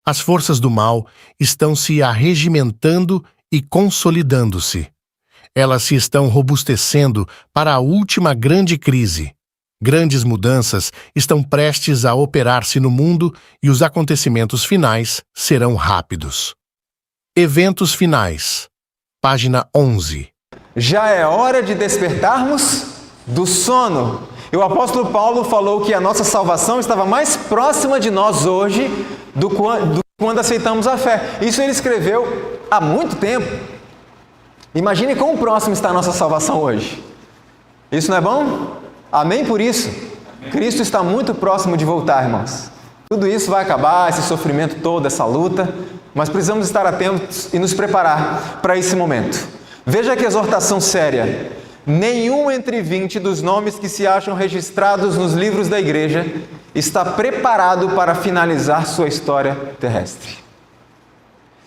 As forças do mal estão se arregimentando e consolidando-se. Elas se estão robustecendo para a última grande crise. Grandes mudanças estão prestes a operar-se no mundo e os acontecimentos finais serão rápidos. Eventos finais. Página 11. Já é hora de despertarmos do sono. E o apóstolo Paulo falou que a nossa salvação estava mais próxima de nós hoje do quando aceitamos a fé. Isso ele escreveu há muito tempo. Imagine quão próximo está a nossa salvação hoje. Isso não é bom? Amém por isso? Cristo está muito próximo de voltar, irmãos. Tudo isso vai acabar, esse sofrimento todo, essa luta, mas precisamos estar atentos e nos preparar para esse momento. Veja que exortação séria. Nenhum entre 20 dos nomes que se acham registrados nos livros da igreja está preparado para finalizar sua história terrestre.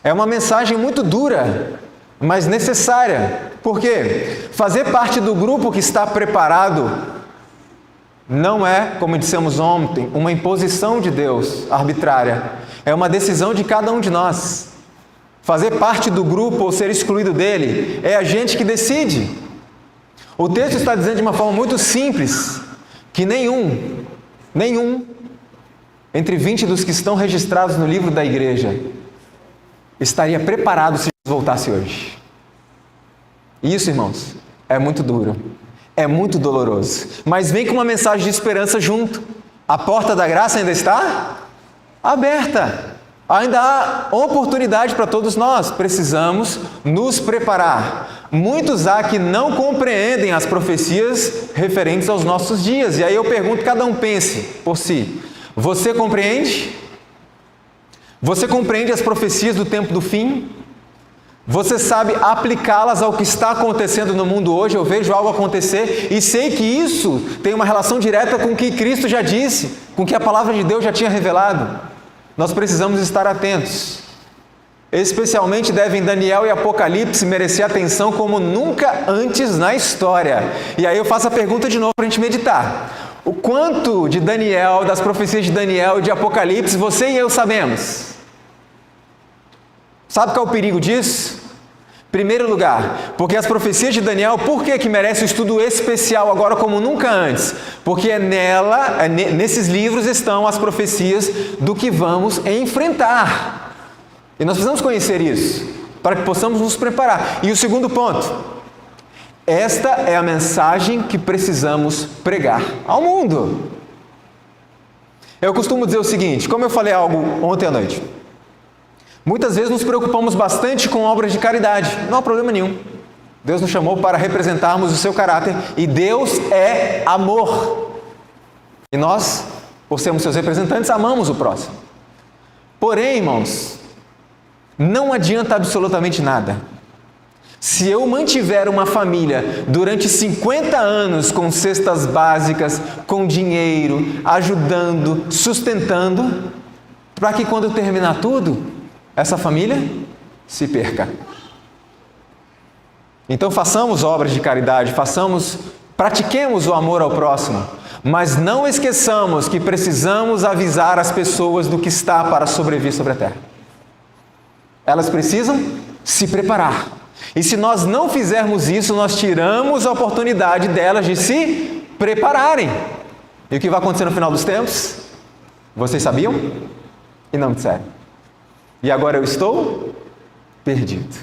É uma mensagem muito dura, mas necessária. Por quê? Fazer parte do grupo que está preparado não é, como dissemos ontem, uma imposição de Deus arbitrária. É uma decisão de cada um de nós. Fazer parte do grupo ou ser excluído dele é a gente que decide. O texto está dizendo de uma forma muito simples que nenhum entre 20 dos que estão registrados no livro da igreja estaria preparado se voltasse hoje. Isso, irmãos, é muito duro, é muito doloroso, mas vem com uma mensagem de esperança junto. A porta da graça ainda está aberta. Ainda há oportunidade para todos nós. Precisamos nos preparar. Muitos há que não compreendem as profecias referentes aos nossos dias. E aí eu pergunto, cada um pense por si. Você compreende? Você compreende as profecias do tempo do fim? Você sabe aplicá-las ao que está acontecendo no mundo hoje? Eu vejo algo acontecer e sei que isso tem uma relação direta com o que Cristo já disse, com o que a palavra de Deus já tinha revelado. Nós precisamos estar atentos. Especialmente devem Daniel e Apocalipse merecer atenção como nunca antes na história. E aí eu faço a pergunta de novo para a gente meditar. O quanto de Daniel, das profecias de Daniel e de Apocalipse, você e eu sabemos? Sabe qual é o perigo disso? Primeiro lugar, porque as profecias de Daniel, por que merece um estudo especial agora como nunca antes? Porque nesses livros estão as profecias do que vamos enfrentar. E nós precisamos conhecer isso, para que possamos nos preparar. E o segundo ponto, esta é a mensagem que precisamos pregar ao mundo. Eu costumo dizer o seguinte, como eu falei algo ontem à noite, muitas vezes nos preocupamos bastante com obras de caridade. Não há problema nenhum. Deus nos chamou para representarmos o seu caráter e Deus é amor. E nós, por sermos seus representantes, amamos o próximo. Porém, irmãos, não adianta absolutamente nada. Se eu mantiver uma família durante 50 anos com cestas básicas, com dinheiro, ajudando, sustentando, para que quando terminar tudo, essa família se perca. Então façamos obras de caridade, pratiquemos o amor ao próximo, mas não esqueçamos que precisamos avisar as pessoas do que está para sobreviver sobre a terra. Elas precisam se preparar. E se nós não fizermos isso, nós tiramos a oportunidade delas de se prepararem. E o que vai acontecer no final dos tempos? Vocês sabiam? E não disseram. E agora eu estou perdido.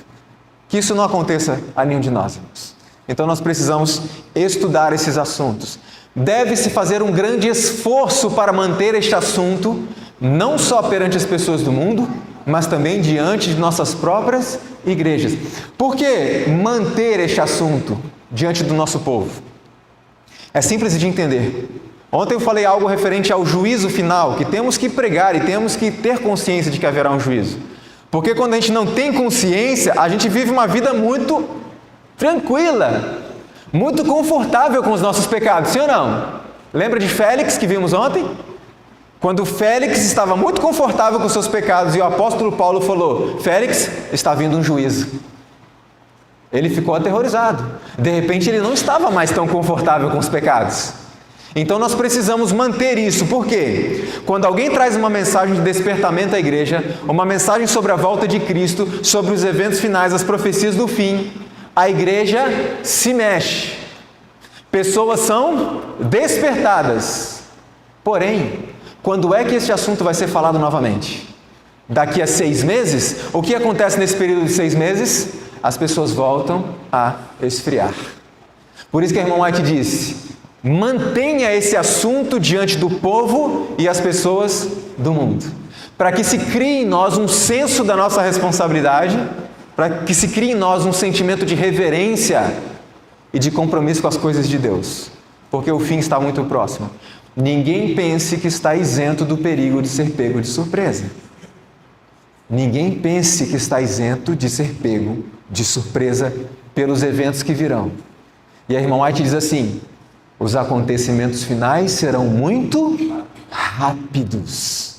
Que isso não aconteça a nenhum de nós, irmãos. Então nós precisamos estudar esses assuntos. Deve-se fazer um grande esforço para manter este assunto, não só perante as pessoas do mundo, mas também diante de nossas próprias igrejas. Por que manter este assunto diante do nosso povo? É simples de entender. Ontem eu falei algo referente ao juízo final, que temos que pregar e temos que ter consciência de que haverá um juízo. Porque quando a gente não tem consciência, a gente vive uma vida muito tranquila, muito confortável com os nossos pecados, sim ou não? Lembra de Félix que vimos ontem? Quando Félix estava muito confortável com seus pecados e o apóstolo Paulo falou, Félix, está vindo um juízo. Ele ficou aterrorizado. De repente ele não estava mais tão confortável com os pecados. Então nós precisamos manter isso. Por quê? Quando alguém traz uma mensagem de despertamento à igreja, uma mensagem sobre a volta de Cristo, sobre os eventos finais, as profecias do fim, a igreja se mexe. Pessoas são despertadas. Porém, quando é que esse assunto vai ser falado novamente? Daqui a 6 meses? O que acontece nesse período de 6 meses? As pessoas voltam a esfriar. Por isso que a irmã White disse: mantenha esse assunto diante do povo e as pessoas do mundo, para que se crie em nós um senso da nossa responsabilidade, para que se crie em nós um sentimento de reverência e de compromisso com as coisas de Deus, porque o fim está muito próximo. Ninguém pense que está isento do perigo de ser pego de surpresa. Ninguém pense que está isento de ser pego de surpresa pelos eventos que virão. E a irmã White diz assim: os acontecimentos finais serão muito rápidos.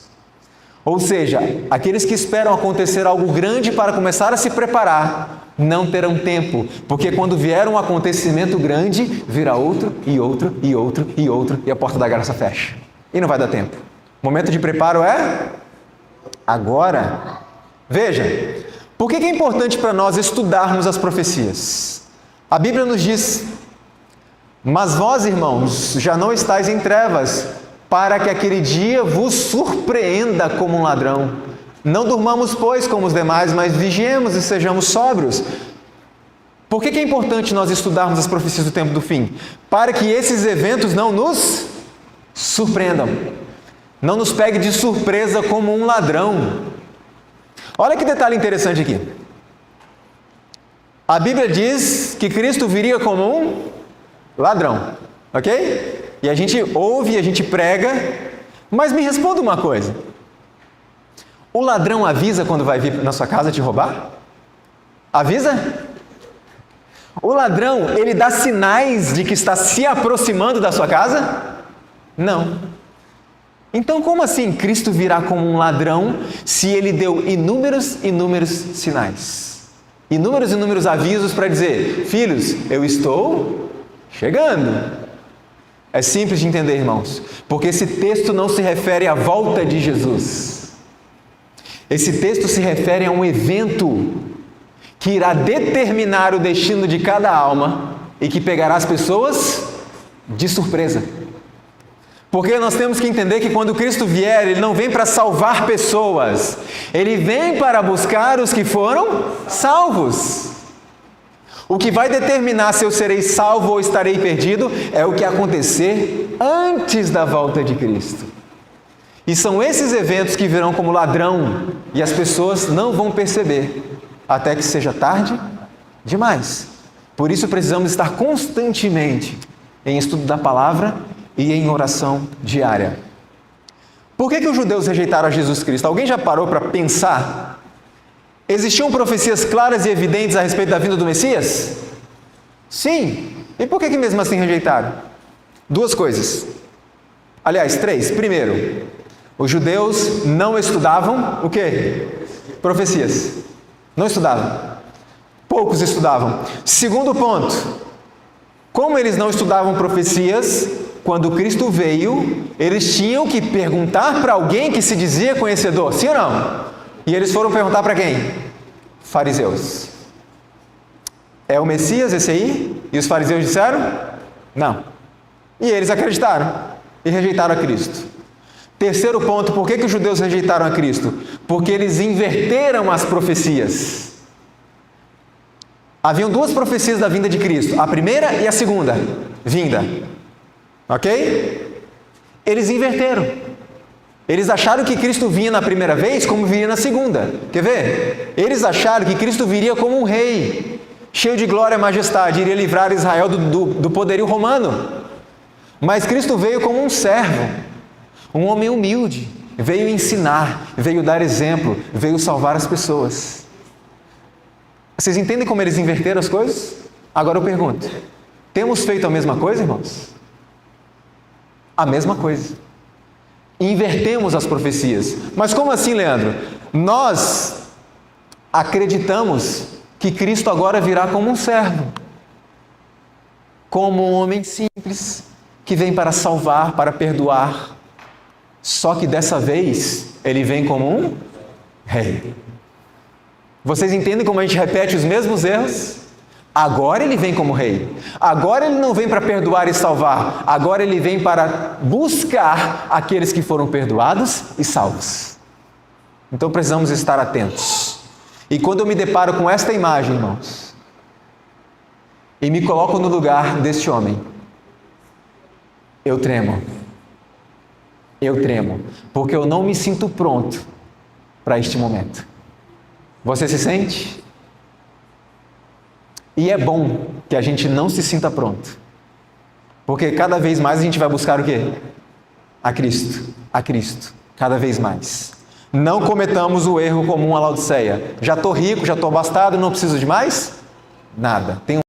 Ou seja, aqueles que esperam acontecer algo grande para começar a se preparar, não terão tempo, porque quando vier um acontecimento grande, virá outro, e outro, e outro, e outro, e a porta da graça fecha. E não vai dar tempo. O momento de preparo é agora. Veja, por que é importante para nós estudarmos as profecias? A Bíblia nos diz: mas vós, irmãos, já não estáis em trevas, para que aquele dia vos surpreenda como um ladrão. Não durmamos, pois, como os demais, mas vigiemos e sejamos sóbrios. Por que é importante nós estudarmos as profecias do tempo do fim? Para que esses eventos não nos surpreendam. Não nos pegue de surpresa como um ladrão. Olha que detalhe interessante aqui. A Bíblia diz que Cristo viria como um ladrão, ok? E a gente ouve, a gente prega, mas me responda uma coisa: o ladrão avisa quando vai vir na sua casa te roubar? Avisa? O ladrão, ele dá sinais de que está se aproximando da sua casa? Não. Então, como assim Cristo virá como um ladrão se ele deu inúmeros sinais? Inúmeros avisos para dizer: filhos, eu estou chegando. É simples de entender, irmãos, porque esse texto não se refere à volta de Jesus. Esse texto se refere a um evento que irá determinar o destino de cada alma e que pegará as pessoas de surpresa. Porque nós temos que entender que quando Cristo vier, Ele não vem para salvar pessoas, Ele vem para buscar os que foram salvos. O que vai determinar se eu serei salvo ou estarei perdido é o que acontecer antes da volta de Cristo. E são esses eventos que virão como ladrão e as pessoas não vão perceber até que seja tarde demais. Por isso precisamos estar constantemente em estudo da palavra e em oração diária. Por que os judeus rejeitaram a Jesus Cristo? Alguém já parou para pensar? Existiam profecias claras e evidentes a respeito da vinda do Messias? Sim. E por que mesmo assim rejeitaram? 2 coisas. Aliás, 3. Primeiro, os judeus não estudavam o quê? Profecias. Não estudavam. Poucos estudavam. Segundo ponto, como eles não estudavam profecias, quando Cristo veio, eles tinham que perguntar para alguém que se dizia conhecedor, sim ou não? E eles foram perguntar para quem? Fariseus. É o Messias esse aí? E os fariseus disseram? Não. E eles acreditaram e rejeitaram a Cristo. Terceiro ponto, por que os judeus rejeitaram a Cristo? Porque eles inverteram as profecias. Haviam 2 profecias da vinda de Cristo, a primeira e a segunda vinda. Ok? Eles inverteram. Eles acharam que Cristo vinha na primeira vez como viria na segunda. Quer ver? Eles acharam que Cristo viria como um rei, cheio de glória e majestade, iria livrar Israel do poderio romano. Mas Cristo veio como um servo, um homem humilde, veio ensinar, veio dar exemplo, veio salvar as pessoas. Vocês entendem como eles inverteram as coisas? Agora eu pergunto, temos feito a mesma coisa, irmãos? A mesma coisa. Invertemos as profecias. Mas como assim, Leandro? Nós acreditamos que Cristo agora virá como um servo, como um homem simples, que vem para salvar, para perdoar. Só que dessa vez, ele vem como um rei. Vocês entendem como a gente repete os mesmos erros? Agora ele vem como rei. Agora ele não vem para perdoar e salvar. Agora ele vem para buscar aqueles que foram perdoados e salvos. Então precisamos estar atentos. E quando eu me deparo com esta imagem, irmãos, e me coloco no lugar deste homem, eu tremo. Eu tremo, porque eu não me sinto pronto para este momento. Você se sente? E é bom que a gente não se sinta pronto, porque cada vez mais a gente vai buscar o quê? A Cristo, cada vez mais. Não cometamos o erro comum à Laodiceia. Já estou rico, já estou abastado, não preciso de mais? Nada. Tenho